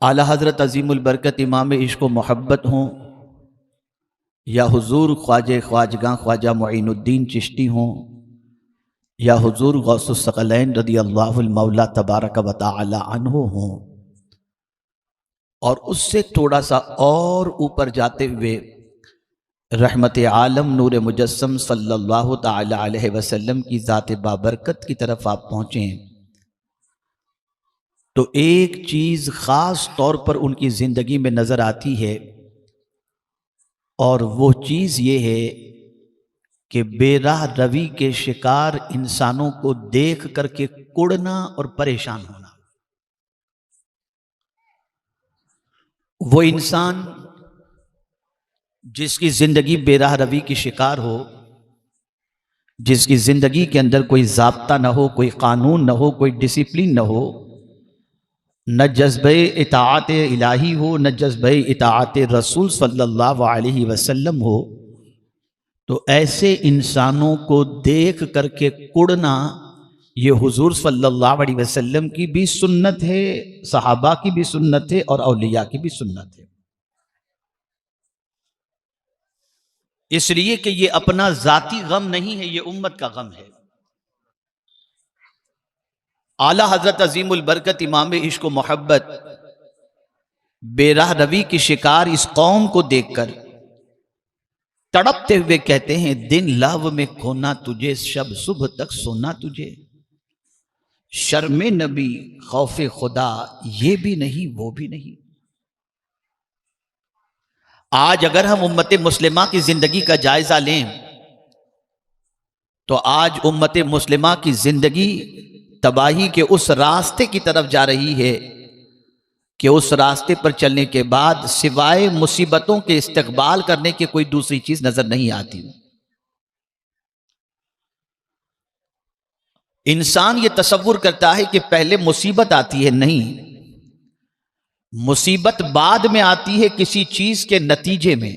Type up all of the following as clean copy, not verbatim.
आला हज़रत अज़ीमुल बरकत इमाम इश्क़ व मोहब्बत हों या हुज़ूर ख्वाजा ख्वाजगा ख्वाजा मुईनुद्दीन चिश्ती हों या हुज़ूर गौसुस सकलैन रदी अल्लाहुल मौला तबारक व तआला अन्हु हों, और उससे थोड़ा सा और ऊपर जाते हुए रहमत आलम नूर मुजस्सम सल्लल्लाहु तआला अलैहि वसल्लम की ज़ात बाबरकत की तरफ आप पहुँचें तो एक चीज़ ख़ास तौर पर उनकी ज़िंदगी में नज़र आती है, और वो चीज़ ये है कि बेराह रवी के शिकार इंसानों को देख करके कुड़ना और परेशान होना। वो इंसान जिसकी ज़िंदगी बेराह रवी की शिकार हो, जिसकी ज़िंदगी के अंदर कोई ज़ाब्ता न हो, कोई कानून न हो, कोई डिसिप्लिन न हो, न जज्बे इताअत इलाही हो, न जज्बे इताअत रसूल सल्लल्लाहु अलैहि वसल्लम हो, तो ऐसे इंसानों को देख करके कुड़ना ये हुजूर सल्लल्लाहु अलैहि वसल्लम की भी सुन्नत है, सहाबा की भी सुन्नत है और औलिया की भी सुन्नत है। इसलिए कि ये अपना जाती गम नहीं है, ये उम्मत का गम है। आला हजरत अजीमुल बरकत इमाम इश्क़ व मोहब्बत बेराह रवी की शिकार इस कौम को देखकर तड़पते हुए कहते हैं, दिन लहव में खोना तुझे, शब सुबह तक सोना तुझे, शर्मे नबी खौफे खुदा ये भी नहीं वो भी नहीं। आज अगर हम उम्मत मुस्लिमा की जिंदगी का जायजा लें तो आज उम्मत मुस्लिमा की जिंदगी तबाही के उस रास्ते की तरफ जा रही है कि उस रास्ते पर चलने के बाद सिवाय मुसीबतों के इस्तकबाल करने की कोई दूसरी चीज नजर नहीं आती। इंसान ये तसव्वुर करता है कि पहले मुसीबत आती है, नहीं, मुसीबत बाद में आती है किसी चीज के नतीजे में।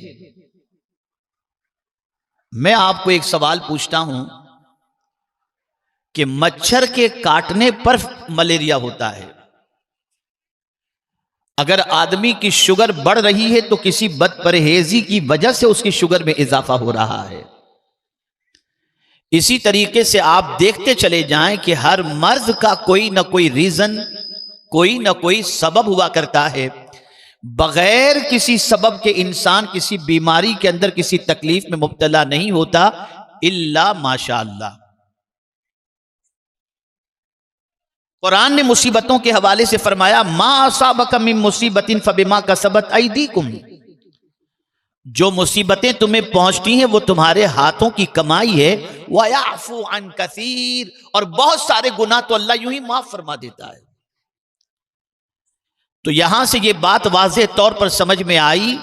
मैं आपको एक सवाल पूछता हूं कि मच्छर के काटने पर मलेरिया होता है। अगर आदमी की शुगर बढ़ रही है तो किसी बदपरहेजी की वजह से उसकी शुगर में इजाफा हो रहा है। इसी तरीके से आप देखते चले जाएं कि हर मर्ज का कोई ना कोई रीजन, कोई ना कोई सबब हुआ करता है। बगैर किसी सबब के इंसान किसी बीमारी के अंदर किसी तकलीफ में मुब्तला नहीं होता इल्ला माशाअल्लाह। कुरान ने मुसीबतों के हवाले से फरमाया, मा असाबका मिन मुसीबतिन फबिमा कसबत अयदीकुम, जो मुसीबतें तुम्हें पहुंचती हैं वो तुम्हारे हाथों की कमाई है। वयाफू अन कसीर, और बहुत सारे गुनाह तो अल्लाह यूं ही माफ फरमा देता है। तो यहां से ये बात वाज़ेह तौर पर समझ में आई,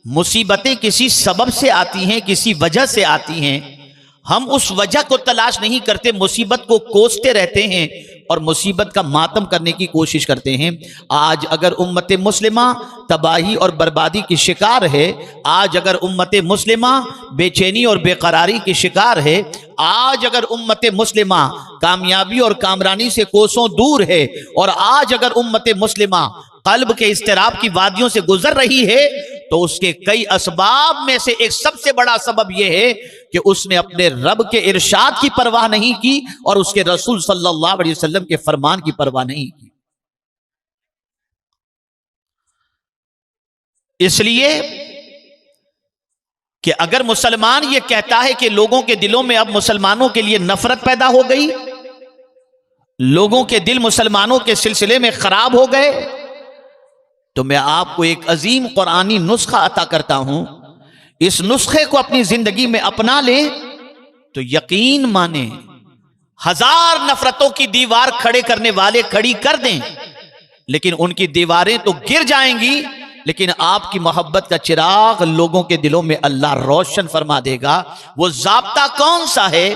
मुसीबतें किसी सबब से आती हैं, किसी वजह से आती हैं। हम उस वजह को तलाश नहीं करते, मुसीबत को कोसते रहते हैं और मुसीबत का मातम करने की कोशिश करते हैं। आज अगर उम्मत मुस्लिमा तबाही और बर्बादी की शिकार है, आज अगर उम्मत मुस्लिमा बेचैनी और बेकरारी की शिकार है, आज अगर उम्मत मुस्लिमा कामयाबी और कामरानी से कोसों दूर है, और आज अगर उम्मत मुस्लिमा कल्ब के इस्तिराब की वादियों से गुजर रही है, तो उसके कई असबाब में से एक सबसे बड़ा सबब यह है कि उसने अपने रब के इरशाद की परवाह नहीं की और उसके रसूल सल्लल्लाहु अलैहि वसल्लम के फरमान की परवाह नहीं की। इसलिए कि अगर मुसलमान ये कहता है कि लोगों के दिलों में अब मुसलमानों के लिए नफरत पैदा हो गई, लोगों के दिल मुसलमानों के सिलसिले में खराब हो गए, तो मैं आपको एक अजीम कुरानी नुस्खा अता करता हूं। इस नुस्खे को अपनी जिंदगी में अपना ले तो यकीन माने, हजार नफरतों की दीवार खड़े करने वाले खड़ी कर दें, लेकिन उनकी दीवारें तो गिर जाएंगी, लेकिन आपकी मोहब्बत का चिराग लोगों के दिलों में अल्लाह रोशन फरमा देगा। वो ज़ाब्ता कौन सा है,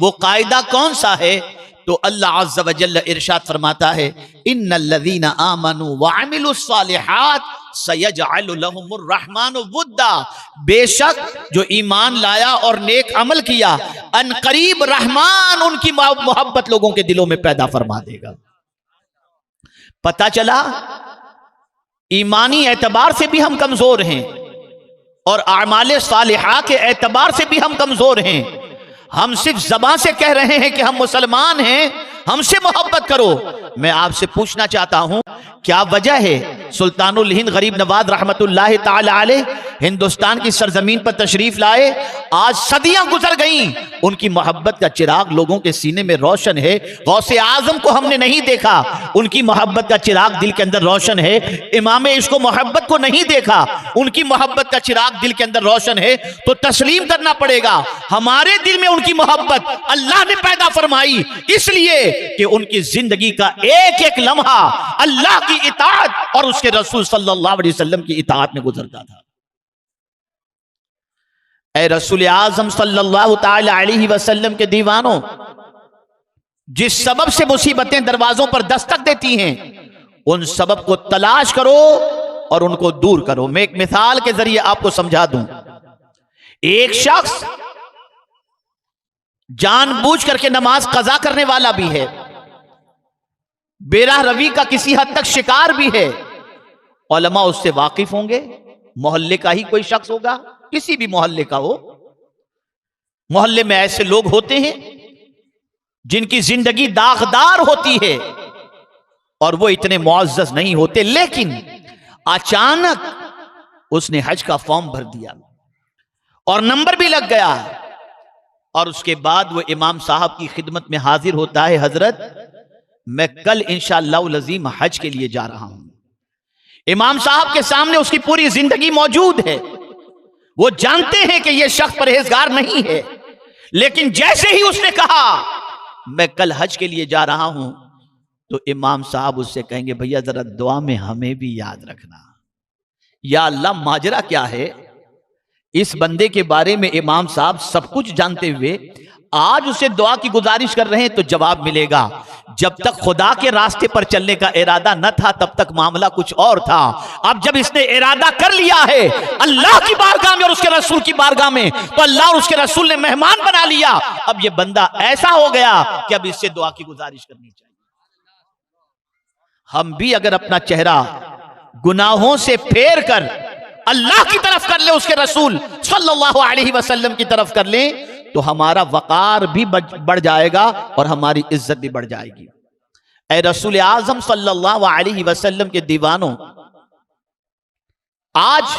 वो कायदा कौन सा है? तो अल्लाह अज़्ज़ व जल्ल इरशाद फरमाता है, इन्नल्लज़ीना आमनू व अमिलुस सालिहात सयजअलु लहुमुर रहमानु वुद्दा, बेशक जो ईमान लाया और नेक अमल किया, अनकरीब रहमान उनकी मोहब्बत लोगों के दिलों में पैदा फरमा देगा। पता चला ईमानी एतबार से भी हम कमजोर हैं और आमाले सालिहा के एतबार से भी हम कमजोर हैं। हम सिर्फ ज़बान से कह रहे हैं कि हम मुसलमान हैं, हमसे मोहब्बत करो। मैं आपसे पूछना चाहता हूं, क्या वजह है सुल्तानुल हिंद गरीब नवाज रहमतुल्लाह ताला अलैह हिंदुस्तान की सरजमीन पर तशरीफ लाए? आज सदियां गुजर गईं, उनकी मोहब्बत का चिराग लोगों के सीने में रोशन है। गौसे आजम को हमने नहीं देखा, उनकी मोहब्बत का चिराग दिल के अंदर रोशन है। इमाम इश्क मोहब्बत को नहीं देखा, उनकी मोहब्बत का चिराग दिल के अंदर रोशन है। तो तस्लीम करना पड़ेगा, हमारे दिल में उनकी मोहब्बत अल्लाह ने पैदा फरमाई, इसलिए कि उनकी जिंदगी का एक एक लम्हा अल्लाह की इताअत और उसके रसूल सल्लल्लाहु अलैहि वसल्लम की इताअत में गुजरता था। ऐ रसूल आजम सल्लल्लाहु ताला अलैहि वसल्लम के दीवानों, जिस सबब से मुसीबतें दरवाजों पर दस्तक देती हैं, उन सबब को तलाश करो और उनको दूर करो। मैं एक मिसाल के जरिए आपको समझा दूं। एक शख्स जानबूझ करके नमाज कज़ा करने वाला भी है, बेराह रवी का किसी हद तक शिकार भी है। उलमा उससे वाकिफ होंगे, मोहल्ले का ही कोई शख्स होगा, किसी भी मोहल्ले का हो। मोहल्ले में ऐसे लोग होते हैं जिनकी जिंदगी दागदार होती है और वो इतने मुअज़्ज़ज़ नहीं होते, लेकिन अचानक उसने हज का फॉर्म भर दिया और नंबर भी लग गया, और उसके बाद वो इमाम साहब की खिदमत में हाजिर होता है, हजरत मैं कल इंशाअल्लाह लज़ीम हज के लिए जा रहा हूं। इमाम साहब के सामने उसकी पूरी जिंदगी मौजूद है, वो जानते हैं कि यह शख्स परहेजगार नहीं है, लेकिन जैसे ही उसने कहा मैं कल हज के लिए जा रहा हूं, तो इमाम साहब उससे कहेंगे भैया जरा दुआ में हमें भी याद रखना। या अल्लाह, माजरा क्या है? इस बंदे के बारे में इमाम साहब सब कुछ जानते हुए आज उसे दुआ की गुजारिश कर रहे हैं, तो जवाब मिलेगा जब तक खुदा के रास्ते पर चलने का इरादा न था तब तक मामला कुछ और था। अब जब इसने इरादा कर लिया है अल्लाह की बारगाह में और उसके रसूल की बारगाह में, तो अल्लाह और उसके रसूल ने मेहमान बना लिया। अब यह बंदा ऐसा हो गया कि अब इससे दुआ की गुजारिश करनी चाहिए। हम भी अगर अपना चेहरा गुनाहों से फेर कर अल्लाह की तरफ कर ले, उसके रसूल सल्लल्लाहु अलैहि वसल्लम की तरफ कर ले, तो हमारा वकार भी बढ़ जाएगा और हमारी इज्जत भी बढ़ जाएगी। ऐ रसूल आजम सल्लल्लाहु अलैहि वसल्लम के दीवानों, आज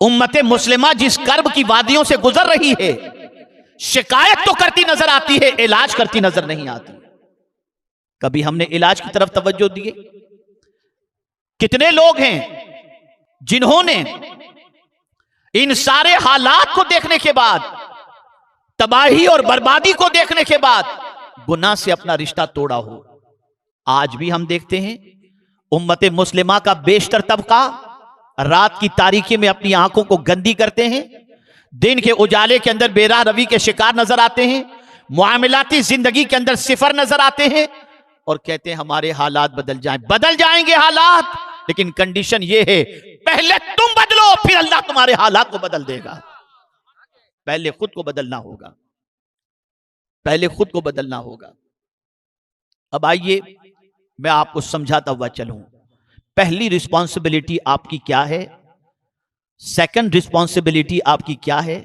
उम्मत मुस्लिमा जिस कर्ब की वादियों से गुजर रही है, शिकायत तो करती नजर आती है, इलाज करती नजर नहीं आती। कभी हमने इलाज की तरफ तवज्जो दी? कितने लोग हैं जिन्होंने इन सारे हालात को देखने के बाद, तबाही और बर्बादी को देखने के बाद, गुनाह से अपना रिश्ता तोड़ा हो। आज भी हम देखते हैं उम्मत मुस्लिमा का बेशतर तबका रात की तारीकी में अपनी आंखों को गंदी करते हैं, दिन के उजाले के अंदर बेराह रवी के शिकार नजर आते हैं, मुआमलाती जिंदगी के अंदर सिफर नजर आते हैं और कहते हैं हमारे हालात बदल जाएं। बदल जाएंगे हालात, लेकिन कंडीशन यह है पहले तुम बदलो, फिर अल्लाह तुम्हारे हालात को बदल देगा। पहले खुद को बदलना होगा, पहले खुद को बदलना होगा। अब आइए मैं आपको समझाता हुआ चलूं। पहली रिस्पॉन्सिबिलिटी आपकी क्या है, सेकंड रिस्पॉन्सिबिलिटी आपकी क्या है,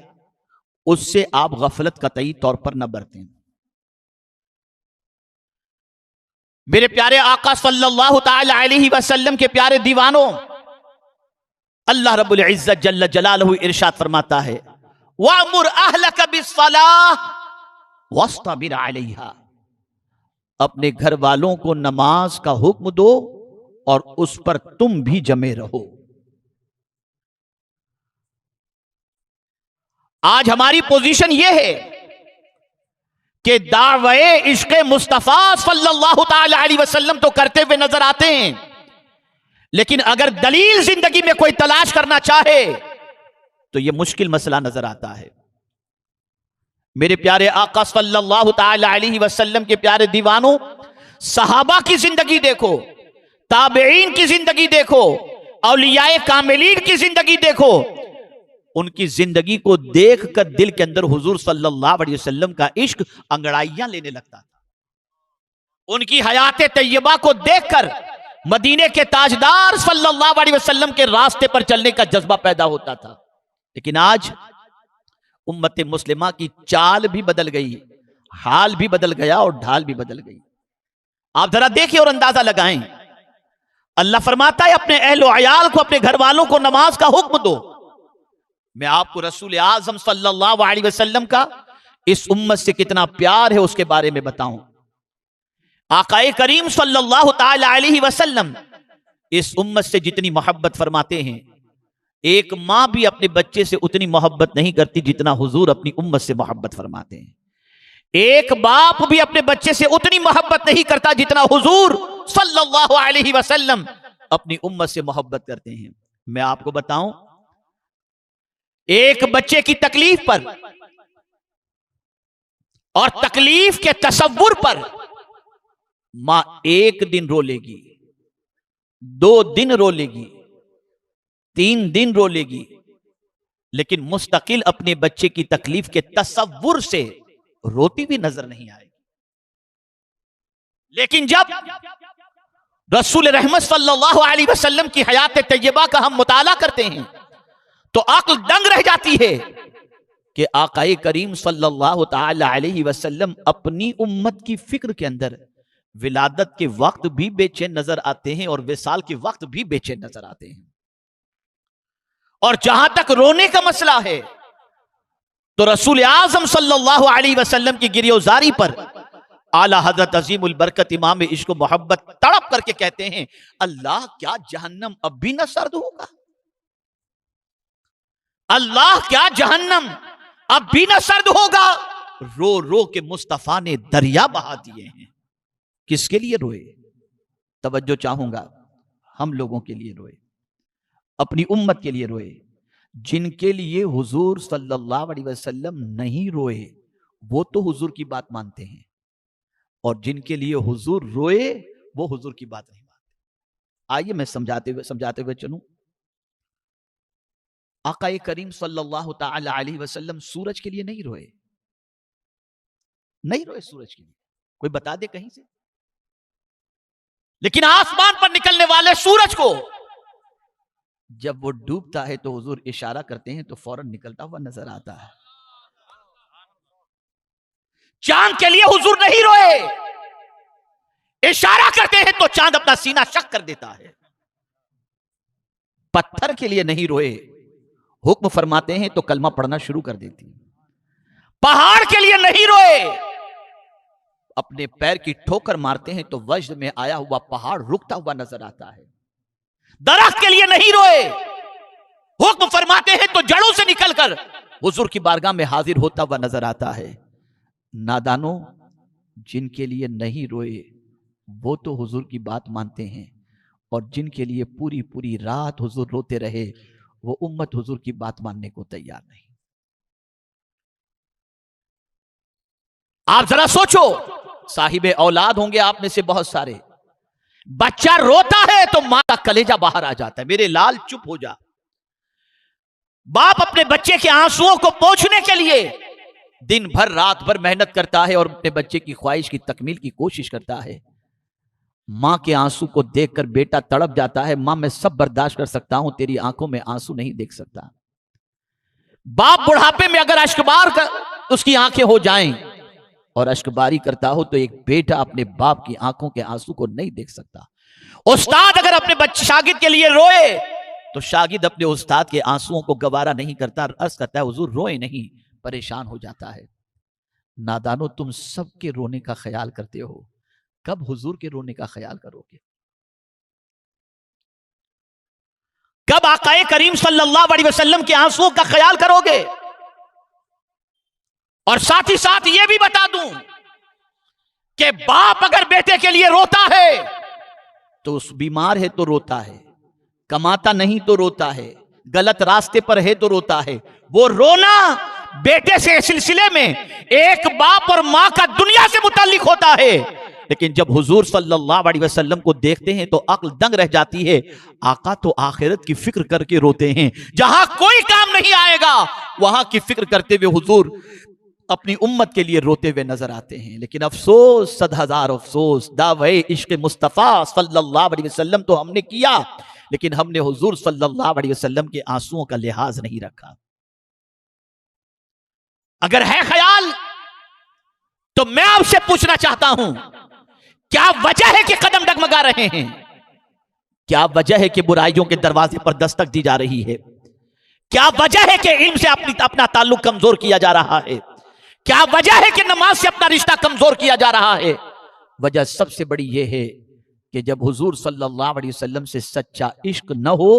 उससे आप गफलत कतई तौर पर न बरतें। मेरे प्यारे आका सल्लल्लाहु ताला अलैहि वसल्लम के प्यारे दीवानों, अल्लाह रब्बुल इज्जत जल्ल जलालहू इरशाद फरमाता है, वअमुर अहलक बिस्सलाह वस्तबिर अलैहा, अपने घर वालों को नमाज का हुक्म दो और उस पर तुम भी जमे रहो। आज हमारी पोजीशन यह है कि दावे इश्क़े मुस्तफा सल्लल्लाहु ताला अलैहि वसल्लम तो करते हुए नजर आते हैं, लेकिन अगर दलील जिंदगी में कोई तलाश करना चाहे तो यह मुश्किल मसला नजर आता है। मेरे प्यारे आका सल्लल्लाहु ताला अलैहि वसल्लम के प्यारे दीवानों, सहाबा की जिंदगी देखो, ताबईन की जिंदगी देखो, औलियाए कामिलीन की जिंदगी देखो। उनकी जिंदगी को देखकर दिल के अंदर हुजूर सल्लल्लाहु अलैहि वसल्लम का इश्क अंगड़ाइयां लेने लगता था। उनकी हयात तैयबा को देखकर मदीने के ताजदार सल्लल्लाहु अलैहि वसल्लम के रास्ते पर चलने का जज्बा पैदा होता था। लेकिन आज उम्मत मुस्लिमा की चाल भी बदल गई, हाल भी बदल गया और ढाल भी बदल गई। आप जरा देखिए और अंदाजा लगाएं। अल्लाह फरमाता है अपने अहलो अयाल को, अपने घर वालों को नमाज का हुक्म दो। मैं आपको रसूल आजम सल्लल्लाहु अलैहि वसल्लम का इस उम्मत से कितना प्यार है उसके बारे में बताऊं। आकाए करीम सल्लल्लाहु ताला अलैहि वसल्लम इस उम्मत से जितनी मोहब्बत फरमाते हैं, एक मां भी अपने बच्चे से उतनी मोहब्बत नहीं करती जितना हुजूर अपनी उम्मत से मोहब्बत फरमाते हैं। एक बाप भी अपने बच्चे से उतनी मोहब्बत नहीं करता जितना हुजूर सल्लल्लाहु अलैहि वसल्लम अपनी उम्मत से मोहब्बत करते हैं। मैं आपको बताऊं, एक बच्चे की तकलीफ पर और तकलीफ के तसव्वुर पर मां 1 दिन रो लेगी, 2 दिन रो लेगी, 3 दिन रो लेगी, लेकिन मुस्तकिल अपने बच्चे की तकलीफ के तसव्वुर से रोती भी नजर नहीं आएगी। लेकिन जब रसूल रहमत सल्लल्लाहु अलैहि वसल्लम की हयात तैयबा का हम मुताला करते हैं तो अक्ल दंग रह जाती है कि आकाए करीम सल्लल्लाहु ताला अलैहि वसल्लम अपनी उम्मत की फिक्र के अंदर विलादत के वक्त भी बेचैन नजर आते हैं और विसाल के वक्त भी बेचैन नजर आते हैं। और जहां तक रोने का मसला है तो रसूल आजम सल्लल्लाहु अलैहि वसल्लम की गिरियोजारी पर आला हजरत अजीमुल बरकत इमाम इश्क मोहब्बत तड़प करके कहते हैं, अल्लाह क्या जहन्नम अब भी न सर्द होगा? अल्लाह क्या जहन्नम अब भी न सर्द होगा? रो रो के मुस्तफा ने दरिया बहा दिए हैं। किसके लिए रोए? तवज्जो चाहूंगा, हम लोगों के लिए रोए, अपनी उम्मत के लिए रोए। जिनके लिए हुजूर सल्लल्लाहु अलैहि वसल्लम नहीं रोए वो तो हुजूर की बात मानते हैं, और जिनके लिए हुजूर रोए वो हुजूर की बात नहीं मानते। आइए मैं समझाते हुए चलूं। आकाए करीम सल्लल्लाहु ताला अलैहि वसल्लम सूरज के लिए नहीं रोए, नहीं रोए सूरज के लिए, कोई बता दे कहीं से। लेकिन आसमान पर निकलने वाले सूरज को जब वो डूबता है तो हुजूर इशारा करते हैं तो फौरन निकलता हुआ नजर आता है। चांद के लिए हुजूर नहीं रोए, इशारा करते हैं तो चांद अपना सीना शक कर देता है। पत्थर के लिए नहीं रोए, हुक्म फरमाते हैं तो कलमा पढ़ना शुरू कर देती है। पहाड़ के लिए नहीं रोए, अपने पैर की ठोकर मारते हैं तो वज्र में आया हुआ पहाड़ रुकता हुआ नजर आता है। दरख्त के लिए नहीं रोए, हुक्म फरमाते हैं तो जड़ों से निकलकर हुजूर की बारगाह में हाजिर होता हुआ नजर आता है। नादानो, जिनके लिए नहीं रोए वो तो हुजूर की बात मानते हैं, और जिनके लिए पूरी पूरी रात हुजूर रोते रहे वो उम्मत हुजूर की बात मानने को तैयार नहीं। आप जरा सोचो, साहिबे औलाद होंगे आप में से बहुत सारे, बच्चा रोता है तो मां का कलेजा बाहर आ जाता है। मेरे लाल चुप हो जा। बाप अपने बच्चे के आंसुओं को पोंछने के लिए दिन भर रात भर मेहनत करता है और अपने बच्चे की ख्वाहिश की तकमील की कोशिश करता है। मां के आंसू को देखकर बेटा तड़प जाता है, मां मैं सब बर्दाश्त कर सकता हूं, तेरी आंखों में आंसू नहीं देख सकता। बाप बुढ़ापे में अगर अश्कबार कर उसकी आंखें हो जाएं और अश्कबारी करता हो तो एक बेटा अपने बाप की आंखों के आंसू को नहीं देख सकता। उस्ताद अगर अपने बच्चे शागिर्द के लिए रोए तो शागिर्द अपने उस्ताद के आंसुओं को गवारा नहीं करता, अर्ज करता है हुजूर रोए नहीं, परेशान हो जाता है। नादानो, तुम सबके रोने का ख्याल करते हो, कब हुजूर के रोने का ख्याल करोगे? कब आकाए करीम सल्लल्लाहु अलैहि वसल्लम के आंसुओं का ख्याल करोगे? और साथ ही साथ यह भी बता दूं कि बाप अगर बेटे के लिए रोता है तो उस बीमार है तो रोता है, कमाता नहीं तो रोता है, गलत रास्ते पर है तो रोता है। वो रोना बेटे से सिलसिले में एक बाप और मां का दुनिया से मुताल्लिक होता है। लेकिन जब हुजूर सल्लल्लाहु अलैहि वसल्लम को देखते हैं तो अक्ल दंग रह जाती है। आका तो आखिरत की फिक्र करके रोते हैं, जहां कोई काम नहीं आएगा वहां की फिक्र करते हुए हुजूर अपनी उम्मत के लिए रोते हुए नजर आते हैं। लेकिन अफसोस, 100,000 अफसोस, दावे इश्क मुस्तफ़ा सल्लल्लाहु अलैहि वसल्लम तो हमने किया, लेकिन हमने हुजूर सल्लल्लाहु अलैहि वसल्लम के आंसुओं का लिहाज नहीं रखा। अगर है ख्याल तो मैं आपसे पूछना चाहता हूं, क्या वजह है कि कदम डगमगा रहे हैं? क्या वजह है कि बुराइयों के दरवाजे पर दस्तक दी जा रही है? क्या वजह है कि इल्म से अपना ताल्लुक कमजोर किया जा रहा है? क्या वजह है कि नमाज से अपना रिश्ता कमजोर किया जा रहा है? वजह सबसे बड़ी यह है कि जब हुजूर सल्लल्लाहु अलैहि वसल्लम से सच्चा इश्क न हो,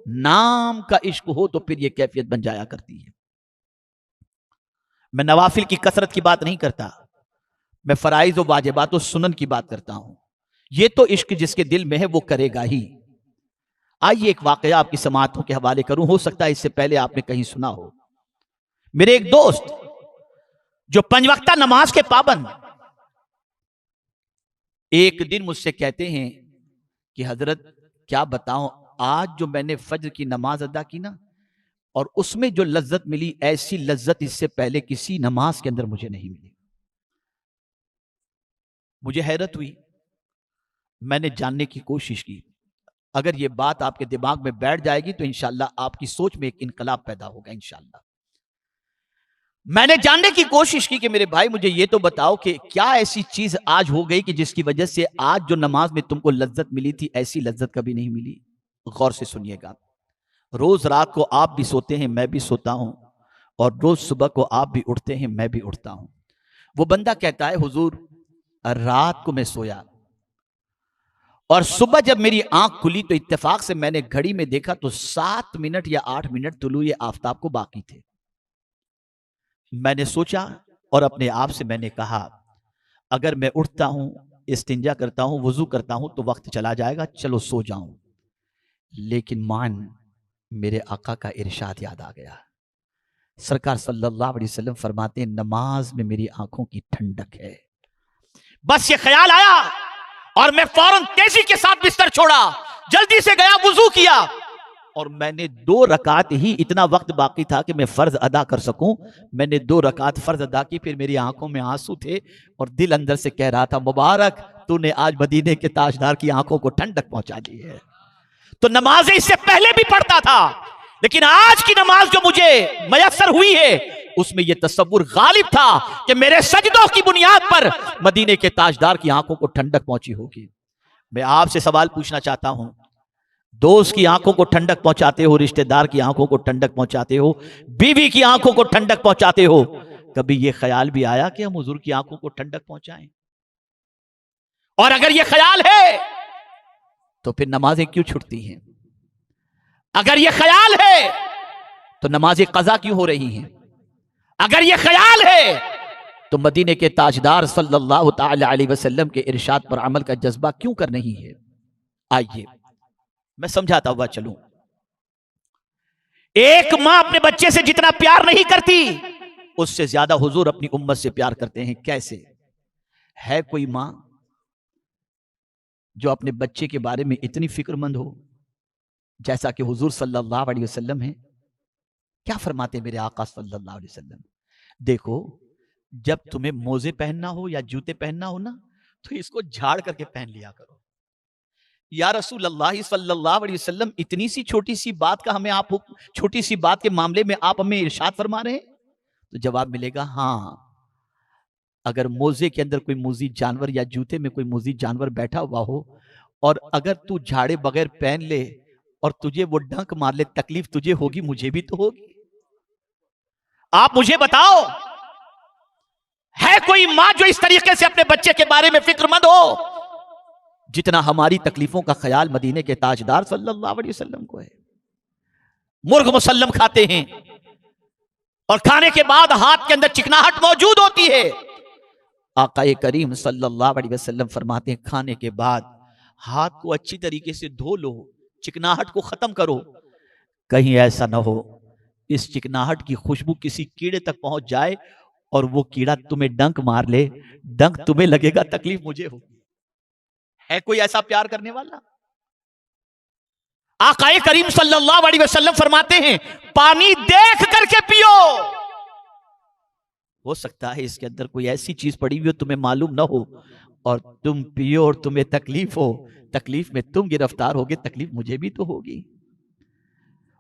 नाम का इश्क हो, तो फिर यह कैफियत बन जाया करती है। मैं नवाफिल की कसरत की बात नहीं करता, मैं फराइज व वाजिबात व सुनन की बात करता हूं। यह तो इश्क जिसके दिल में है वो करेगा ही। आइए एक वाकया आपकी समाअतों के हवाले करूं, हो सकता है इससे पहले आपने कहीं सुना हो। मेरे एक दोस्त जो 5 वक्ता नमाज के पाबंद, एक दिन मुझसे कहते हैं कि हजरत क्या बताऊं, आज जो मैंने फज्र की नमाज अदा की ना, और उसमें जो लज्जत मिली, ऐसी लज्जत इससे पहले किसी नमाज के अंदर मुझे नहीं मिली। मुझे हैरत हुई, मैंने जानने की कोशिश की। अगर यह बात आपके दिमाग में बैठ जाएगी तो इंशाअल्लाह आपकी सोच में एक इनकलाब पैदा होगा इंशाअल्लाह। मैंने जानने की कोशिश की कि मेरे भाई मुझे यह तो बताओ कि क्या ऐसी चीज आज हो गई कि जिसकी वजह से आज जो नमाज में तुमको लज्जत मिली थी, ऐसी लज्जत कभी नहीं मिली। गौर से सुनिएगा, रोज रात को आप भी सोते हैं, मैं भी सोता हूं, और रोज सुबह को आप भी उठते हैं, मैं भी उठता हूं। वो बंदा कहता है हुजूर रात को मैं सोया और सुबह जब मेरी आंख खुली तो इत्तेफाक से मैंने घड़ी में देखा तो 7 मिनट या 8 मिनट तुलूए आफताब को बाकी थे। मैंने सोचा और अपने आप से मैंने कहा, अगर मैं उठता हूं, इस्तिंजा करता हूं, वुजू करता हूं तो वक्त चला जाएगा, चलो सो जाऊं। लेकिन मान मेरे आका का इरशाद याद आ गया। सरकार सल्लल्लाहु अलैहि वसल्लम फरमाते हैं, नमाज में मेरी आंखों की ठंडक है। बस ये ख्याल आया और मैं फौरन तेजी के साथ बिस्तर छोड़ा, जल्दी से गया, वुजू किया, और मैंने 2 रकात ही, इतना वक्त बाकी था कि मैं फर्ज अदा कर सकूं, मैंने 2 रकात फर्ज अदा की। फिर मेरी आंखों में आंसू थे और दिल अंदर से कह रहा था, मुबारक तूने आज मदीने के ताजदार की आंखों को ठंडक पहुंचा दी है। तो नमाजें इससे पहले भी पढ़ता था, लेकिन आज की नमाज जो मुझे मयस्सर हुई है उसमें यह तसव्वुर गालिब था कि मेरे सजदों की बुनियाद पर मदीने के ताजदार की आंखों को ठंडक पहुंची होगी। मैं आपसे सवाल पूछना चाहता हूं, दोस्त की आंखों को ठंडक पहुंचाते हो, रिश्तेदार की आंखों को ठंडक पहुंचाते हो, बीवी की आंखों को ठंडक पहुंचाते हो, कभी यह ख्याल भी आया कि हम हुजूर की आंखों को ठंडक पहुंचाएं? और अगर यह ख्याल है तो फिर नमाजें क्यों छूटती हैं? अगर यह ख्याल है तो नमाजें कज़ा क्यों हो रही हैं? अगर यह ख्याल है तो मदीने के ताजदार सल्लल्लाहु ताला अलैहि वसल्लम के इरशाद पर अमल का जज्बा क्यों कर नहीं है? आइए मैं समझाता हुआ चलूं। एक मां अपने बच्चे से जितना प्यार नहीं करती, उससे ज्यादा हुजूर अपनी उम्मत से प्यार करते हैं। कैसे? है कोई मां जो अपने बच्चे के बारे में इतनी फिक्रमंद हो जैसा कि हुजूर सल्लल्लाहु अलैहि वसल्लम है? क्या फरमाते मेरे आका सल्लल्लाहु अलैहि वसल्लम? देखो, जब तुम्हें मोजे पहनना हो या जूते पहनना हो ना, तो इसको झाड़ करके पहन लिया करो। या रसूल अल्लाह सल्लल्लाहु अलैहि वसल्लम, इतनी सी छोटी सी बात का हमें आप, छोटी सी बात के मामले में आप हमें इरशाद फरमा रहे हैं? तो जवाब मिलेगा, हाँ, अगर मोजे के अंदर कोई मुज़ीद जानवर या जूते में कोई मुज़ीद जानवर बैठा हुआ हो और अगर तू झाड़े बगैर पहन ले और तुझे वो डंक मार ले, तकलीफ तुझे होगी, मुझे भी तो होगी। आप मुझे बताओ, है कोई मां जो इस तरीके से अपने बच्चे के बारे में फिक्रमंद हो जितना हमारी तकलीफों का ख्याल मदीने के ताजदार सल्लल्लाहु अलैहि वसल्लम को है? मुर्ग मुसल्लम खाते हैं और खाने के बाद हाथ के अंदर चिकनाहट मौजूद होती है। आकाए करीम सल्लल्लाहु अलैहि वसल्लम फरमाते हैं, खाने के बाद हाथ को अच्छी तरीके से धो लो, चिकनाहट को खत्म करो। कहीं ऐसा ना हो इस चिकनाहट की खुशबू किसी कीड़े तक पहुंच जाए और वो कीड़ा तुम्हें डंक मार ले, डंक तुम्हें लगेगा, तकलीफ मुझे होगी। है कोई ऐसा प्यार करने वाला? आकाए करीम सल्लल्लाहु अलैहि वसल्लम फरमाते हैं, पानी देख करके पियो। हो सकता है इसके अंदर कोई ऐसी चीज पड़ी हुई हो तुम्हें मालूम ना हो, और तुम पियो और तुम्हें तकलीफ हो, तकलीफ में तुम गिरफ्तार होगे, तकलीफ मुझे भी तो होगी।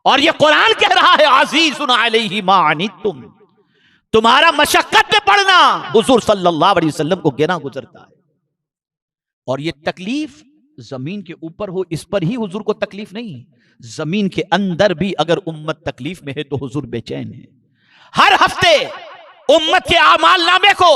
और ये कुरान कह रहा है अज़ीज़ुन अलैहि मा अनित्तुम, तुम्हारा मशक्कत में पड़ना हुजूर सल्लल्लाहु अलैहि वसल्लम को गिरा गुजरता है। और ये तकलीफ जमीन के ऊपर हो इस पर ही हुजूर को तकलीफ नहीं, जमीन के अंदर भी अगर उम्मत तकलीफ में है तो हुजूर बेचैन है। हर हफ्ते उम्मत के आमाल नामे को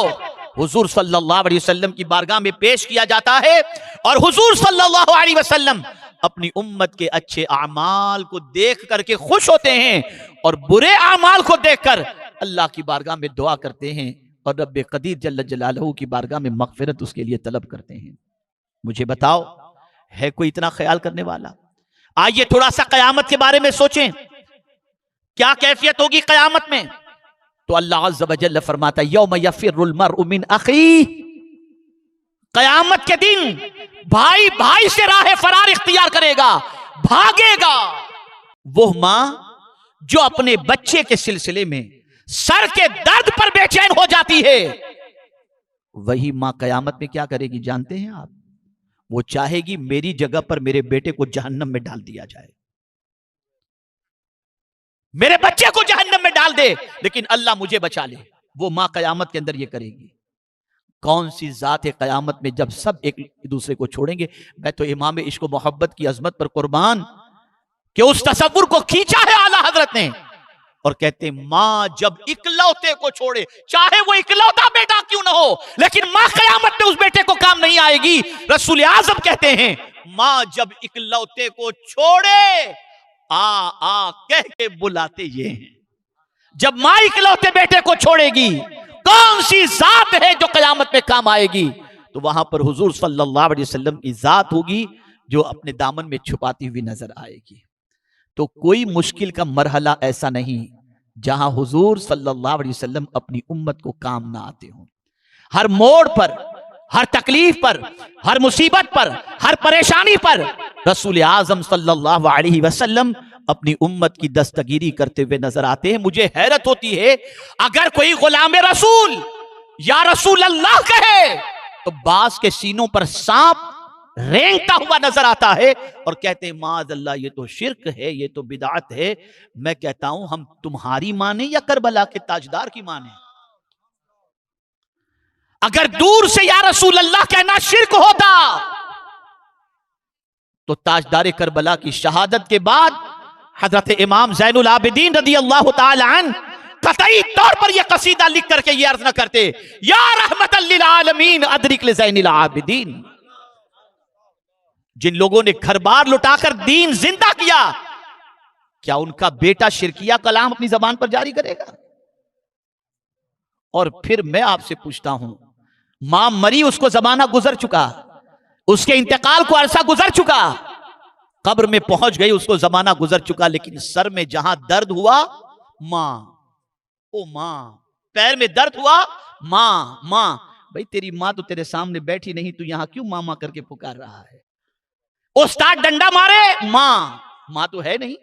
हुजूर सल्लल्लाहु अलैहि वसल्लम की बारगाह में पेश किया जाता है, और हुजूर सल्लल्लाहु अलैहि वसल्लम अपनी उम्मत के अच्छे आमाल को देख करके खुश होते हैं, और बुरे आमाल को देखकर अल्लाह की बारगाह में दुआ करते हैं, और रब्बे कदीर जल्ल जलालहू की बारगाह में मगफिरत उसके लिए तलब करते हैं। मुझे बताओ, है कोई इतना ख्याल करने वाला? आइए थोड़ा सा कयामत के बारे में सोचें, क्या कैफियत होगी कयामत में। तो अल्लाह अज़्ज़ व जल्ल फरमाता है यौम यफ़िर्रुल मर्उ मिन अख़ीह, कयामत के दिन भाई भाई से राह फरार इख्तियार करेगा, भागेगा। वो मां जो अपने बच्चे के सिलसिले में सर के दर्द पर बेचैन हो जाती है, वही मां कयामत में क्या करेगी जानते हैं आप? वो चाहेगी मेरी जगह पर मेरे बेटे को जहन्नम में डाल दिया जाए, मेरे बच्चे को जहन्नम में डाल दे, लेकिन अल्लाह मुझे बचा ले। वो मां कयामत के अंदर ये करेगी। कौन सी जात है कयामत में जब सब एक दूसरे को छोड़ेंगे। मैं तो इमाम इश्क मोहब्बत की अजमत पर कुर्बान कि उस तसव्वुर को खींचा है आला हजरत ने, और कहते मां जब इकलौते को छोड़े, चाहे वो इकलौता बेटा क्यों ना हो, लेकिन मां कयामत में उस बेटे को काम नहीं आएगी। रसूल आजम कहते हैं मां जब इकलौते को छोड़े आ कह के बुलाते ये हैं। जब मां इकलौते बेटे को छोड़ेगी, कौन सी जात है जो कयामत में काम आएगी? तो वहां पर हुजूर सल्लल्लाहु अलैहि वसल्लम की जात होगी जो अपने दामन में छुपाती हुई नजर आएगी। तो कोई मुश्किल का मरहला ऐसा नहीं जहां हुजूर सल्लल्लाहु अलैहि वसल्लम अपनी उम्मत को काम ना आते हों। हर मोड़ पर, हर तकलीफ पर, हर मुसीबत पर, हर परेशानी पर रसूल आजम सल्लल्लाहु अलैहि वसल्लम अपनी उम्मत की दस्तगीरी करते हुए नजर आते हैं। मुझे हैरत होती है, अगर कोई गुलाम रसूल या रसूल अल्लाह कहे तो बास के सीनों पर सांप रेंगता हुआ नजर आता है और कहते हैं माज़अल्लाह ये तो शिर्क है, ये तो बिदात है। मैं कहता हूं हम तुम्हारी माने या करबला के ताजदार की माने? अगर दूर से या रसूल अल्लाह कहना शिर्क होता तो ताजदार करबला की शहादत के बाद हजरत इमाम ज़ैनुल आबिदीन रदी अल्लाह तआला अन्हु कतई तौर पर यह कसीदा लिख करके यह अर्ज न करते या रहमतल लिल आलमीन अदरिक ले ज़ैनुल आबिदीन। जिन लोगों ने घर बार लुटाकर दीन जिंदा किया, क्या उनका बेटा शिरकिया कलाम अपनी जबान पर जारी करेगा? और फिर मैं आपसे पूछता हूं, मां मरी, उसको जमाना गुजर चुका, उसके इंतकाल को अरसा गुजर चुका, कब्र में पहुंच गई, उसको जमाना गुजर चुका, लेकिन सर में जहां दर्द हुआ मां, ओ मां, पैर में दर्द हुआ मां, मां। भाई तेरी मां तो तेरे सामने बैठी नहीं, तू यहां क्यों मां मां करके पुकार रहा है? उस्ताद डंडा मारे, मां, मां तो है नहीं।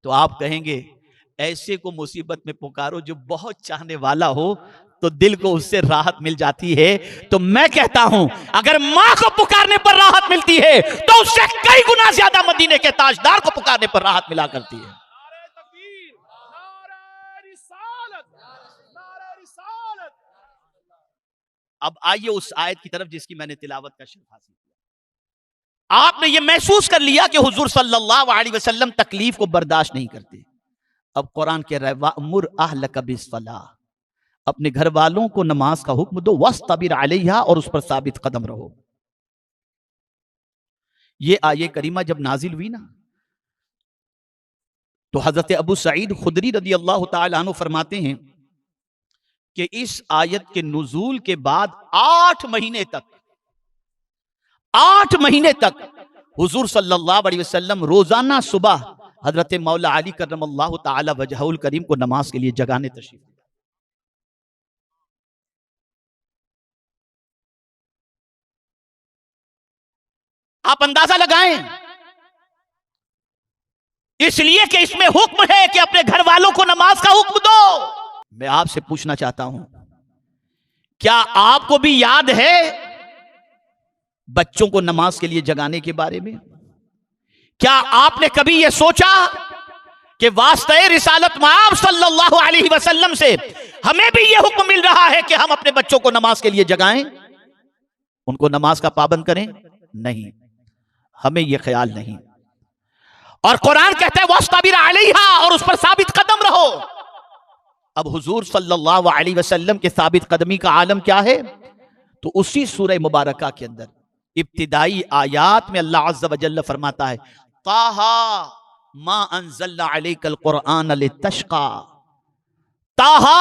तो आप कहेंगे ऐसे को मुसीबत में पुकारो जो बहुत चाहने वाला हो तो दिल को उससे राहत मिल जाती है। तो मैं कहता हूं अगर मां को पुकारने पर राहत मिलती है तो उससे कई गुना ज्यादा मदीने के ताजदार को पुकारने पर राहत मिला करती है। अब आइए उस आयत की तरफ जिसकी मैंने तिलावत का शर्फ हासिल किया। आपने ये महसूस कर लिया कि हुजूर सल्लल्लाहु अलैहि वसल्लम तकलीफ को बर्दाश्त नहीं करते। अब कुरान कह रहा है वअमुर अहलक बिस्सलाह, अपने घर वालों को नमाज का हुक्म दो, वस्तबिर अलैहा, और उस पर साबित कदम रहो। ये आये करीमा जब नाजिल हुई ना तो हजरत अबू सईद खुदरी रदी अल्लाह तआला अन्हु फरमाते हैं कि इस आयत के नुजूल के बाद 8 महीने तक हुजूर सल्लल्लाहु अलैहि वसल्लम रोजाना सुबह हजरत मौला अली करमल्लाहु तआला वजहुल करीम को नमाज के लिए जगाने तशरीफ। आप अंदाजा लगाएं, इसलिए कि इसमें हुक्म है कि अपने घर वालों को नमाज का हुक्म दो। मैं आपसे पूछना चाहता हूं, क्या आपको भी याद है बच्चों को नमाज के लिए जगाने के बारे में? क्या आपने कभी यह सोचा कि वास्ते रिसालत मआब सल्लल्लाहु अलैहि वसल्लम से हमें भी यह हुक्म मिल रहा है कि हम अपने बच्चों को नमाज के लिए जगाएं, उनको नमाज का पाबंद करें? नहीं, हमें यह ख्याल नहीं। और कुरान कहता है वस्ताबिर अलैहा, और उस पर साबित कदम रहो। अब हुजूर सल्लल्लाहु अलैहि वसल्लम के साबित कदमी का आलम क्या है? तो उसी सूरह मुबारका के अंदर इब्तिदाई आयात में अल्लाह अज़्ज़ व जल्ल फरमाता है ताहा मा अंज़लना अलैकल कुरआन लितश्का। ताहा,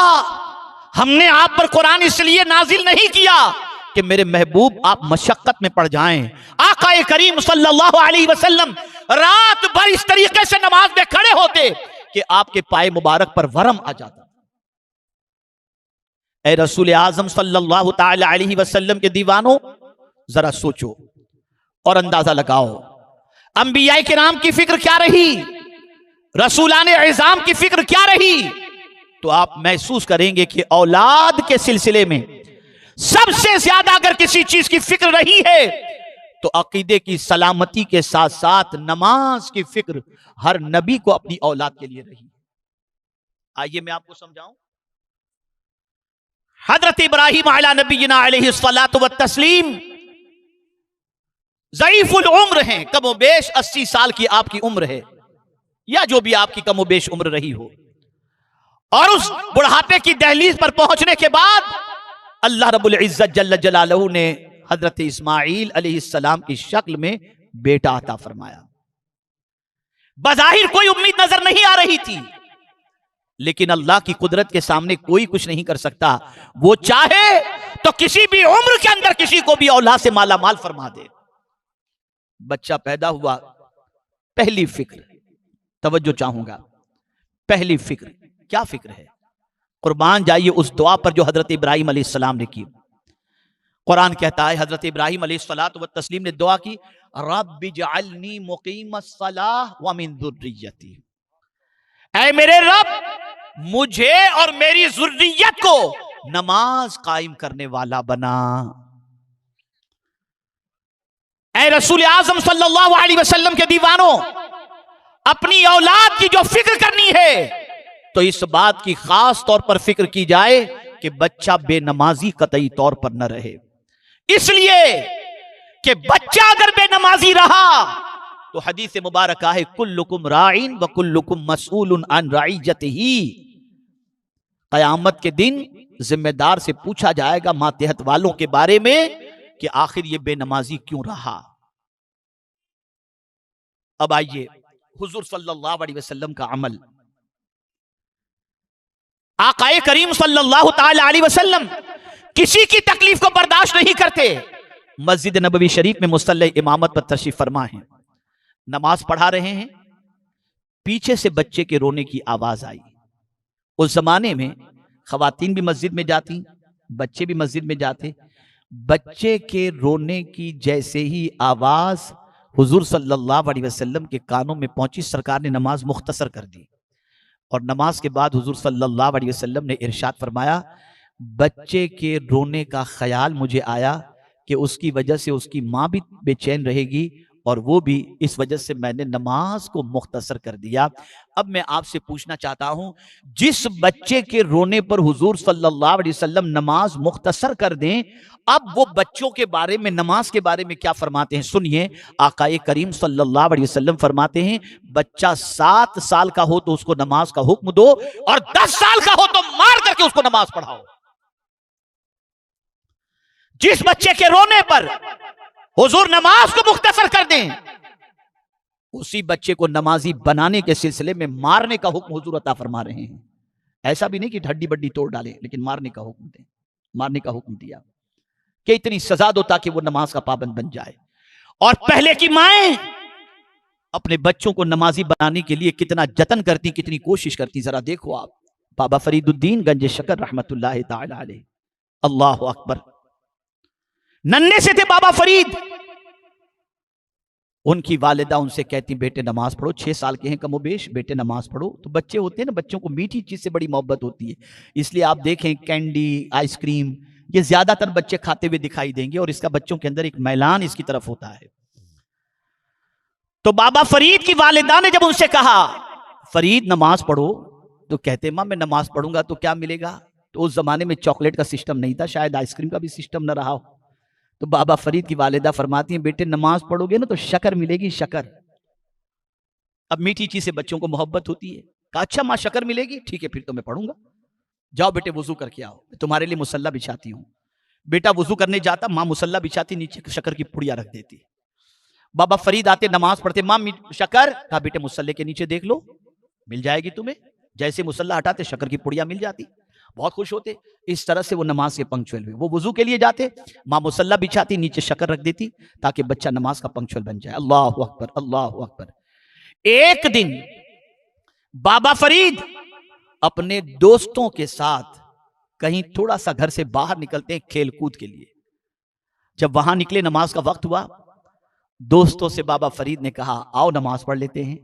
हमने आप पर कुरान इसलिए नाजिल नहीं किया कि मेरे महबूब आप मशक्कत में पड़ जाएं। आका करीम सल्लल्लाहु अलैहि वसल्लम रात भर इस तरीके से नमाज में खड़े होते कि आपके पाए मुबारक पर वरम आ जाता। ए रसूल आजम सल्लल्लाहु ताला अलैहि वसल्लम के दीवानों, जरा सोचो और अंदाजा लगाओ, अंबिया किराम की फिक्र क्या रही, रसूलाने इज़ाम की फिक्र क्या रही, तो आप महसूस करेंगे कि औलाद के सिलसिले में सबसे ज्यादा अगर किसी चीज की फिक्र रही है तो अकीदे की सलामती के साथ साथ नमाज की फिक्र हर नबी को अपनी औलाद के लिए रही। आइए मैं आपको समझाऊं। हजरत इब्राहिम अला नबीना अलैहिस्सलातु व तस्लीम ज़ईफुल उम्र हैं, कमोबेश 80 साल की आपकी उम्र है, या जो भी आपकी कमोबेश उम्र रही हो, और उस बुढ़ापे की दहलीज पर पहुंचने के बाद अल्लाह रब्बुल इज्जत जल्ल जलालहू ने हजरत इस्माइल अलैहिस्सलाम की शक्ल में बेटा अता फरमाया। बज़ाहिर कोई उम्मीद नजर नहीं आ रही थी, लेकिन अल्लाह की कुदरत के सामने कोई कुछ नहीं कर सकता। वो चाहे तो किसी भी उम्र के अंदर किसी को भी औलाद से माला माल फरमा दे। बच्चा पैदा हुआ, पहली फिक्र, तवज्जो चाहूंगा, पहली फिक्र क्या फिक्र है? कुर्बान जाइए उस दुआ पर जो हजरत इब्राहिम अलैहिस्सलाम ने की। कुरान कहता है हजरत इब्राहिम अलैहिस्सलातु व तस्लीम ने दुआ की, रब्बि जअलनी मुकीमस्सलाह व मिन ज़ुर्रिय्यती, ऐ मेरे रब मुझे और मेरी ज़ुर्रियत को नमाज कायम करने वाला बना। ऐ रसूल आज़म सल्लल्लाहु अलैहि वसल्लम के दीवानों, अपनी औलाद की जो फिक्र करनी है तो इस बात की खास तौर पर फिक्र की जाए कि बच्चा बेनमाजी कतई तौर पर न रहे। इसलिए कि बच्चा अगर बेनमाजी रहा तो हदीस मुबारक है कुल्लुकुम राइन व कुल्लुकुम मसऊलुन अन रईयतिही, कयामत के दिन जिम्मेदार से पूछा जाएगा मातहत वालों के बारे में कि आखिर ये बेनमाजी क्यों रहा। अब आइए हुजूर सल्लल्लाहु अलैहि वसल्लम का अमल। आकाए करीम सल्लल्लाहु ताला अलैहि वसल्लम किसी की तकलीफ को बर्दाश्त नहीं करते। मस्जिद नबवी शरीफ में मुसल्ले इमामत पर तशरीफ फरमा है, नमाज पढ़ा रहे हैं, पीछे से बच्चे के रोने की आवाज आई। उस जमाने में खवातीन भी मस्जिद में जाती, बच्चे भी मस्जिद में जाते। बच्चे के रोने की जैसे ही आवाज हुजूर सल्लल्लाहु अलैहि वसल्लम के कानों में पहुंची, सरकार ने नमाज मुख्तसर कर दी और नमाज के बाद हुजूर सल्लल्लाहु अलैहि वसल्लम ने इरशाद फरमाया, बच्चे के रोने का ख्याल मुझे आया कि उसकी वजह से उसकी माँ भी बेचैन रहेगी और वो भी, इस वजह से मैंने नमाज को मुख्तसर कर दिया। अब मैं आपसे पूछना चाहता हूं, जिस बच्चे के रोने पर हुजूर सल्लल्लाहु अलैहि वसल्लम नमाज मुख्तसर कर दें, अब वो बच्चों के बारे में, नमाज के बारे में क्या फरमाते हैं? सुनिए, आकाए करीम सल्लल्लाहु अलैहि वसल्लम फरमाते हैं, बच्चा 7 साल का हो तो उसको नमाज का हुक्म दो और 10 साल का हो तो मार करके उसको नमाज पढ़ाओ। जिस बच्चे के रोने पर हुजूर नमाज को मुख्तसर कर दें, उसी बच्चे को नमाजी बनाने के सिलसिले में मारने का हुक्म हुजूर अता फरमा रहे हैं। ऐसा भी नहीं कि हड्डी बड्डी तोड़ डाले, लेकिन मारने का हुक्म दें, मारने का हुक्म दिया कि इतनी सजा दो ताकि वो नमाज का पाबंद बन जाए। और पहले की माएं अपने बच्चों को नमाजी बनाने के लिए कितना जतन करती, कितनी कोशिश करती, जरा देखो आप। बाबा फरीदुद्दीन गंज शकर रहमतुल्लाह ताला अलैह, अल्लाह अकबर, नन्हे से थे बाबा फरीद, उनकी वालिदा उनसे कहती बेटे नमाज पढ़ो, 6 साल के हैं कमोबेश, बेटे नमाज पढ़ो। तो बच्चे होते हैं ना, बच्चों को मीठी चीज से बड़ी मोहब्बत होती है, इसलिए आप देखें कैंडी, आइसक्रीम, ये ज्यादातर बच्चे खाते हुए दिखाई देंगे और इसका बच्चों के अंदर एक मैलान इसकी तरफ होता है। तो बाबा फरीद की वालिदा ने जब उनसे कहा फरीद नमाज पढ़ो, तो कहते मां मैं नमाज पढ़ूंगा तो क्या मिलेगा? तो उस जमाने में चॉकलेट का सिस्टम नहीं था, शायद आइसक्रीम का भी सिस्टम न रहा हो। तो बाबा फरीद की वालिदा फरमाती हैं बेटे नमाज पढ़ोगे ना तो शक्कर मिलेगी, शक्कर। अब मीठी चीज से बच्चों को मोहब्बत होती है। कहा अच्छा मां शक्कर मिलेगी, ठीक है फिर तो मैं पढ़ूंगा। जाओ बेटे वजू करके आओ, तुम्हारे लिए मुसल्ला बिछाती हूं। बेटा वजू करने जाता, मां मुसल्ला बिछाती, नीचे शक्कर की पुड़िया रख देती। बाबा फरीद आते नमाज पढ़ते, मां शक्कर। कहा बेटे मुसल्ले के नीचे देख लो, मिल जाएगी तुम्हें। जैसे मुसल्ला हटाते शक्कर की पुड़िया मिल जाती, बहुत खुश होते। इस तरह से वो नमाज के पंक्चुअल हुए। वो वजू के लिए जाते, मां मुसल्ला बिछाती, नीचे शक्कर रख देती ताकि बच्चा नमाज का पंक्चुअल बन जाए। अल्लाह अकबर, अल्लाह अकबर। एक दिन बाबा फरीद अपने दोस्तों के साथ कहीं थोड़ा सा घर से बाहर निकलते हैं खेल कूद के लिए। जब वहां निकले, नमाज का वक्त हुआ, दोस्तों से बाबा फरीद ने कहा आओ नमाज पढ़ लेते हैं।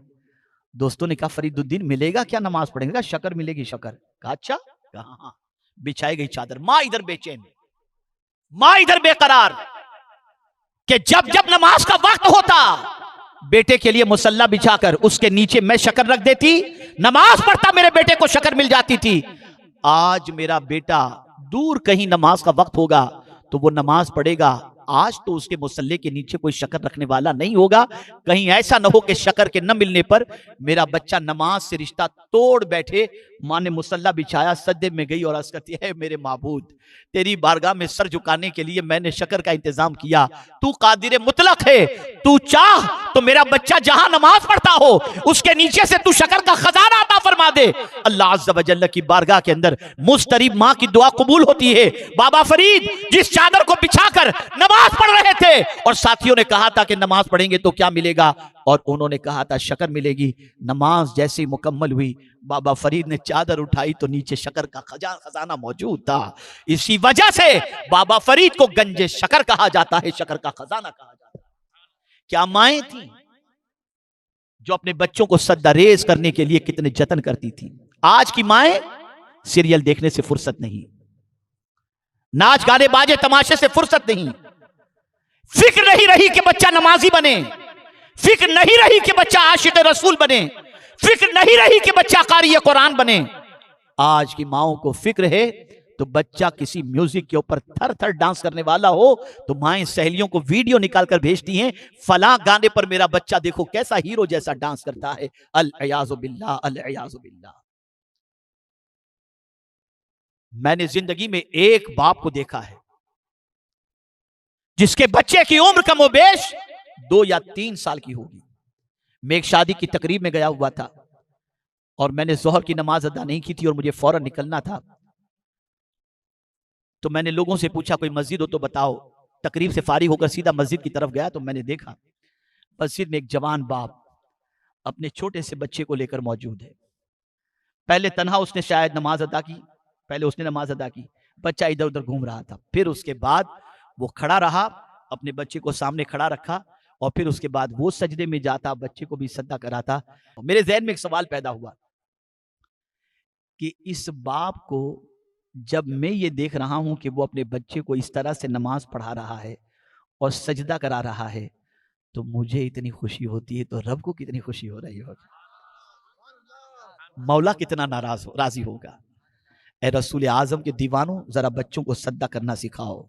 दोस्तों ने कहा फरीदुद्दीन मिलेगा क्या, नमाज पढ़ेंगे? कहा शक्कर मिलेगी, शक्कर। कहा अच्छा? कहा हाँ। बिछाई गई चादर, मां इधर बेचैन, मां इधर बेकरार कि जब जब नमाज का वक्त होता बेटे के लिए मुसल्ला बिछाकर उसके नीचे मैं शक्कर रख देती, नमाज पढ़ता, मेरे बेटे को शक्कर मिल जाती थी। आज मेरा बेटा दूर कहीं नमाज का वक्त होगा तो वो नमाज पढ़ेगा, आज तो उसके मुसल्ले के नीचे कोई शक्कर रखने वाला नहीं होगा। कहीं ऐसा न हो कि शक्कर के न मिलने पर मेरा बच्चा नमाज से रिश्ता तोड़ बैठे। मां ने मुसल्ला बिछाया, सज्दे में गई और अर्ज करती है मेरे माबूद, तेरी बारगाह में सर झुकाने के लिए मैंने शक्कर का इंतजाम किया। तू कादिर मुतलक है, तू चाह तो मेरा बच्चा जहां नमाज पढ़ता हो उसके नीचे से तू शक्कर का खजाना अता फरमा दे। अल्लाह अज़्ज़ व जल्ल की बारगाह के अंदर मुस्तरीब मां की दुआ कबूल होती है। बाबा फरीद जिस चादर को बिछाकर नमाज पढ़ रहे थे और साथियों ने कहा था कि नमाज पढ़ेंगे तो क्या मिलेगा, और उन्होंने कहा था शक्कर मिलेगी। नमाज जैसे मुकम्मल हुई, बाबा फरीद ने चादर उठाई तो नीचे शक्कर का खजाना मौजूद था। इसी वजह से बाबा फरीद को गंजे शक्कर कहा जाता है, शक्कर का खजाना कहा जाता है। क्या माएं थी जो अपने बच्चों को सद्दारेज करने के लिए कितने जतन करती थी। आज की माएं सीरियल देखने से फुर्सत नहीं, नाच गाने बाजे तमाशे से फुर्सत नहीं, फिक्र नहीं रही कि बच्चा नमाजी बने, फिक्र नहीं रही कि बच्चा आशिक रसूल बने, फिक्र नहीं रही कि बच्चा कारी कुरान बने। आज की माओं को फिक्र है तो बच्चा किसी म्यूजिक के ऊपर थर थर डांस करने वाला हो तो माएं सहेलियों को वीडियो निकालकर भेजती हैं, फलां गाने पर मेरा बच्चा देखो कैसा हीरो जैसा डांस करता है। अल-इयाज़ु बिल्लाह, अल-इयाज़ु बिल्लाह। मैंने जिंदगी में एक बाप को देखा है जिसके बच्चे की उम्र कमोबेश 2 या 3 साल की होगी। मैं एक शादी की तकरीब में गया हुआ था और मैंने जोहर की नमाज अदा नहीं की थी और मुझे फौरन निकलना था। तो मैंने लोगों से पूछा कोई मस्जिद हो तो बताओ। तकरीब से फारिग होकर सीधा मस्जिद की तरफ गया तो मैंने देखा मस्जिद में एक जवान बाप अपने छोटे से बच्चे को लेकर मौजूद है। पहले तन्हा उसने शायद नमाज अदा की, पहले उसने नमाज अदा की, बच्चा इधर उधर घूम रहा था। फिर उसके बाद वो खड़ा रहा, अपने बच्चे को सामने खड़ा रखा और फिर उसके बाद वो सजदे में जाता, बच्चे को भी सजदा कराता। मेरे जहन में एक सवाल पैदा हुआ कि इस बाप को जब मैं ये देख रहा हूं कि वो अपने बच्चे को इस तरह से नमाज पढ़ा रहा है और सजदा करा रहा है तो मुझे इतनी खुशी होती है, तो रब को कितनी खुशी हो रही होगी, मौला कितना राजी होगा। ए रसूल आजम के दीवानों, जरा बच्चों को सजदा करना सिखाओ,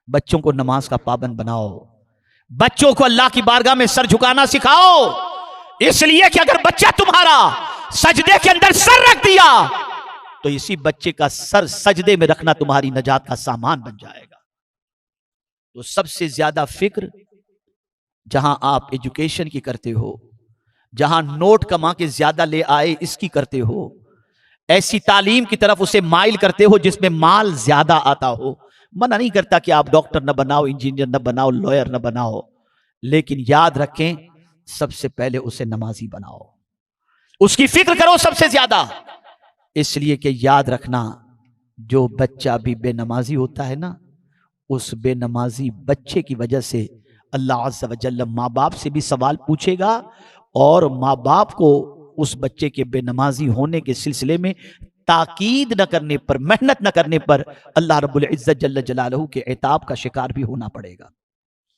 बच्चों को नमाज का पाबंद बनाओ, बच्चों को अल्लाह की बारगाह में सर झुकाना सिखाओ। इसलिए कि अगर बच्चा तुम्हारा सजदे के अंदर सर रख दिया तो इसी बच्चे का सर सजदे में रखना तुम्हारी नजात का सामान बन जाएगा। तो सबसे ज्यादा फिक्र जहां आप एजुकेशन की करते हो, जहां नोट कमा के ज्यादा ले आए इसकी करते हो, ऐसी तालीम की तरफ उसे माइल करते हो जिसमें माल ज्यादा आता हो। मना नहीं करता कि आप डॉक्टर न बनाओ, इंजीनियर न बनाओ, लॉयर न बनाओ, लेकिन याद रखें सबसे पहले उसे नमाजी बनाओ, उसकी फिक्र करो सबसे ज्यादा। इसलिए कि याद रखना जो बच्चा भी बेनमाजी होता है ना, उस बेनमाजी बच्चे की वजह से अल्लाह अज़्ज़ा व जल्ल माँ बाप से भी सवाल पूछेगा, और माँ बाप को उस बच्चे के बेनमाजी होने के सिलसिले में ताकीद न करने पर, मेहनत न करने पर अल्लाह रब्बुल इज़्ज़त जल्ल जलालहू के इताब का शिकार भी होना पड़ेगा।